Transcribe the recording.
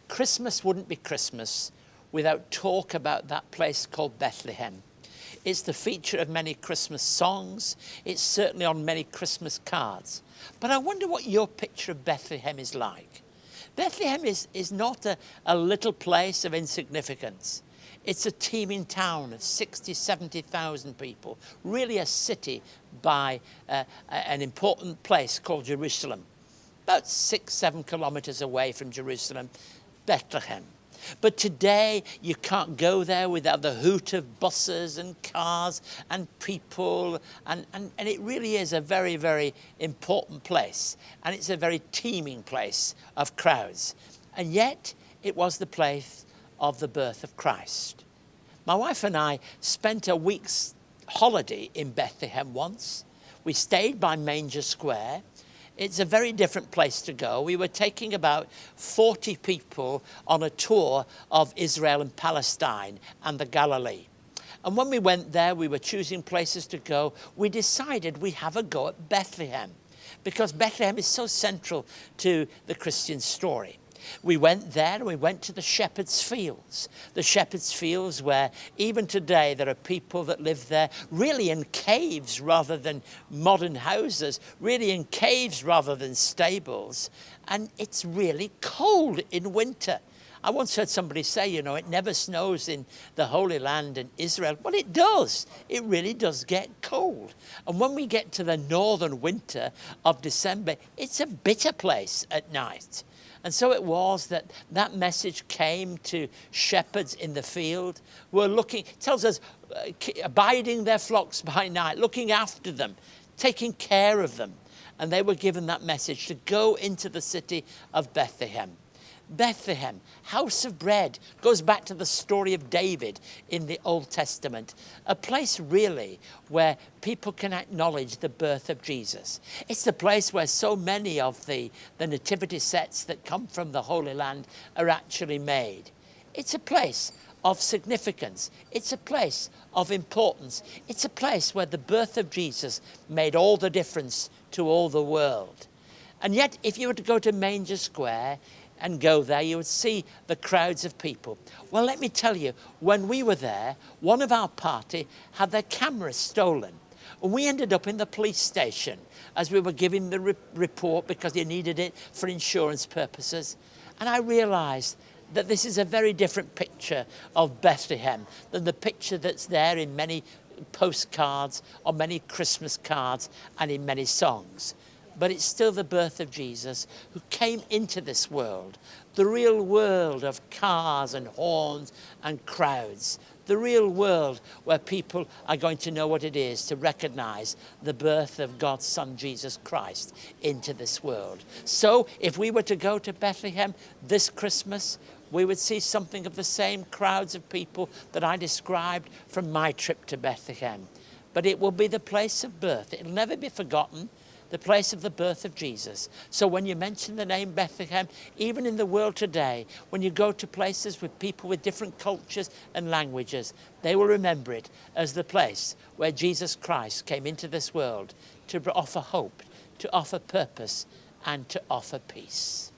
Christmas wouldn't be Christmas without talk about that place called Bethlehem. It's the feature of many Christmas songs. It's certainly on many Christmas cards. But I wonder what your picture of Bethlehem is like. Bethlehem is not a little place of insignificance. It's a teeming town of 60, 70,000 people, really a city by an important place called Jerusalem. About 6, 7 kilometers away from Jerusalem, Bethlehem. But today you can't go there without the hoot of buses and cars and people, and it really is a very, very important place, and it's a very teeming place of crowds. And yet it was the place of the birth of Christ. My wife and I spent a week's holiday in Bethlehem once. We stayed by Manger Square. It's a very different place to go. We were taking about 40 people on a tour of Israel and Palestine and the Galilee. And when we went there, we were choosing places to go. We decided we'd have a go at Bethlehem because Bethlehem is so central to the Christian story. We went there, and we went to the Shepherd's Fields. The Shepherd's Fields where even today there are people that live there really in caves rather than modern houses, really in caves rather than stables. And it's really cold in winter. I once heard somebody say, you know, it never snows in the Holy Land in Israel. Well, it does. It really does get cold. And when we get to the northern winter of December, it's a bitter place at night. And so it was that message came to shepherds in the field who are looking, tells us, abiding their flocks by night, looking after them, taking care of them. And they were given that message to go into the city of Bethlehem. Bethlehem, house of bread, goes back to the story of David in the Old Testament, a place really where people can acknowledge the birth of Jesus. It's the place where so many of the nativity sets that come from the Holy Land are actually made. It's a place of significance. It's a place of importance. It's a place where the birth of Jesus made all the difference to all the world. And yet, if you were to go to Manger Square and go there, you would see the crowds of people. Well, let me tell you, when we were there, one of our party had their cameras stolen. And we ended up in the police station as we were giving the report because they needed it for insurance purposes. And I realized that this is a very different picture of Bethlehem than the picture that's there in many postcards, or many Christmas cards, and in many songs. But it's still the birth of Jesus who came into this world, the real world of cars and horns and crowds, the real world where people are going to know what it is to recognize the birth of God's Son, Jesus Christ, into this world. So if we were to go to Bethlehem this Christmas, we would see something of the same crowds of people that I described from my trip to Bethlehem. But it will be the place of birth. It'll never be forgotten. The place of the birth of Jesus. So when you mention the name Bethlehem, even in the world today, when you go to places with people with different cultures and languages, they will remember it as the place where Jesus Christ came into this world to offer hope, to offer purpose, and to offer peace.